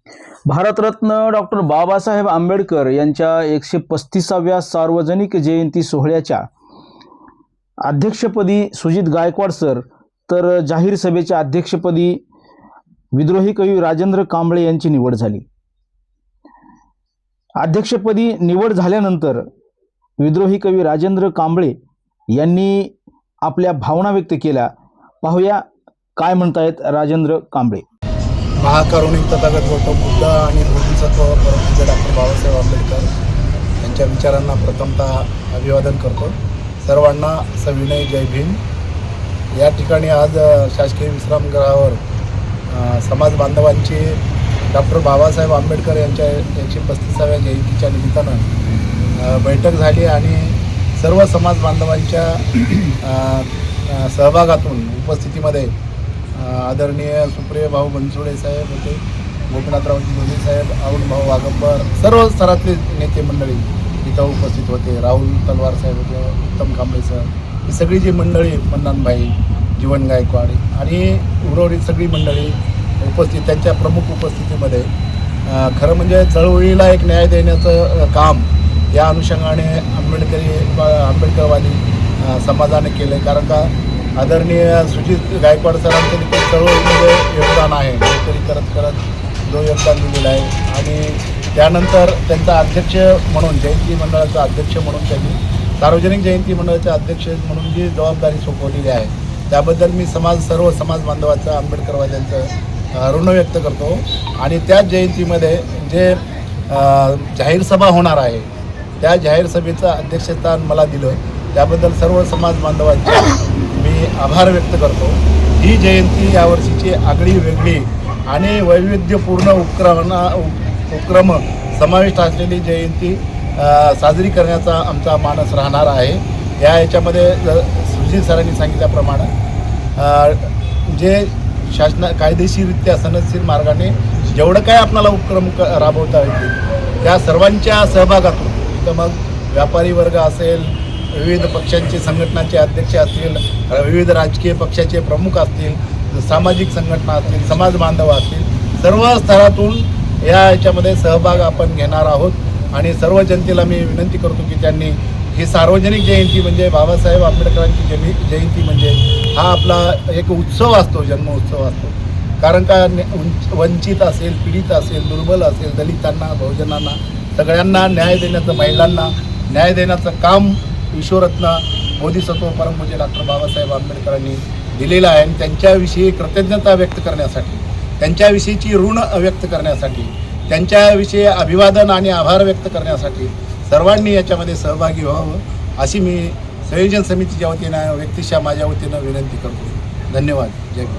Bharat Ratna doctor Babasaheb Ambedkar यांच्या 135व्या सार्वजनिक जयंती सोहळ्याच्या अध्यक्षपदी सुजित गायकवाड सर, तर जाहीर सभेच्या अध्यक्षपदी विद्रोही कवी राजेंद्र कांबळे यांची निवड झाली। अध्यक्षपदी निवड झाल्यानंतर विद्रोही कवी राजेंद्र कांबळे यांनी आपल्या भावना व्यक्त केल्या। पाहूया काय म्हणतायत राजेंद्र कांबळे। महाकरुणिक तथागत गौतम बुद्ध आणि बोधिसत्व परमपूज्य डॉक्टर बाबासाहेब आंबेडकर यांच्या विचारांना प्रथमतः अभिवादन करतो। सर्वांना सविनय जय भीम। या ठिकाणी आज शासकीय विश्रामगृहावर समाज बांधवांची डॉक्टर बाबासाहेब आंबेडकर यांच्या 135व्या जयंतीच्या निमित्तानं बैठक झाली आणि सर्व समाज बांधवांच्या सहभागातून उपस्थितीमध्ये आदरणीय सुप्रिय भाऊ बनसोडे साहेब होते, गोपीनाथरावजी दोले साहेब, अरुण भाऊ वागंबर, सर्व स्तरातले नेते मंडळी इथं उपस्थित होते। राहुल तलवार साहेब होते, उत्तम कांबळे सर, ही सगळी जी मंडळी, मन्नानभाई, जीवन गायकवाड आणि उर्वरित सगळी मंडळी उपस्थित, त्यांच्या प्रमुख उपस्थितीमध्ये खरं म्हणजे चळवळीला एक न्याय देण्याचं काम या अनुषंगाने आंबेडकरवादी समाजाने केलं। कारण का आदरणीय सुजित गायकवाड सरांचं देखील चळवळीमध्ये योगदान आहे, नोकरी करत करत जो योगदान दिलेलं आहे आणि त्यानंतर त्यांचा अध्यक्ष म्हणून, जयंती मंडळाचा अध्यक्ष म्हणून, त्यांनी सार्वजनिक जयंती मंडळाचे अध्यक्ष म्हणून जी जबाबदारी सोपवलेली आहे त्याबद्दल मी सर्व समाज बांधवांचं, आंबेडकरवाद्यांचं ऋण व्यक्त करतो। आणि त्याच जयंतीमध्ये जे जाहीर सभा होणार आहे त्या जाहीर सभेचं अध्यक्षस्थान मला दिलं त्याबद्दल सर्व समाज बांधवांचे मी आभार व्यक्त करतो। ही जयंती यावर्षीची आगळी वेगळी आणि वैविध्यपूर्ण उपक्रम समाविष्ट असलेली जयंती साजरी करण्याचा आमचा मानस राहणार आहे। याच्यामध्ये सुजित सरांनी सांगितल्याप्रमाणे जे कायदेशीररित्या सनदशीर मार्गाने जेवढं काय आपल्याला उपक्रम राबवता येतील त्या सर्वांच्या सहभागातून, इथं मग व्यापारी वर्ग असेल, विविध पक्षांचे संघटनांचे अध्यक्ष असतील, विविध राजकीय पक्षाचे प्रमुख असतील, सामाजिक संघटना असतील, समाज बांधव असतील, सर्व स्तरातून याच्यामध्ये सहभाग आपण घेणार आहोत। आणि सर्व जनतेला मी विनंती करतो की त्यांनी ही सार्वजनिक जयंती म्हणजे बाबासाहेब आंबेडकरांची जयंती म्हणजे हा आपला एक उत्सव असतो, जन्म उत्सव असतो। कारण का वंचित असेल, पीडित असेल, दुर्बल असेल, दलितांना, बहुजनांना सगळ्यांना न्याय देण्याचं, महिलांना न्याय देण्याचं काम ईश्वरत्न बोधिसत्व परमपूज्य डॉक्टर बाबासाहेब आंबेडकरांनी दिलेलं आहे। आणि त्यांच्याविषयी कृतज्ञता व्यक्त करण्यासाठी, त्यांच्याविषयीची ऋण व्यक्त करण्यासाठी, त्यांच्याविषयी अभिवादन आणि आभार व्यक्त करण्यासाठी सर्वांनी याच्यामध्ये सहभागी व्हावं अशी मी संयोजन समितीच्या वतीनं, व्यक्तिशः माझ्या वतीनं विनंती करतो। धन्यवाद। जय हिंद।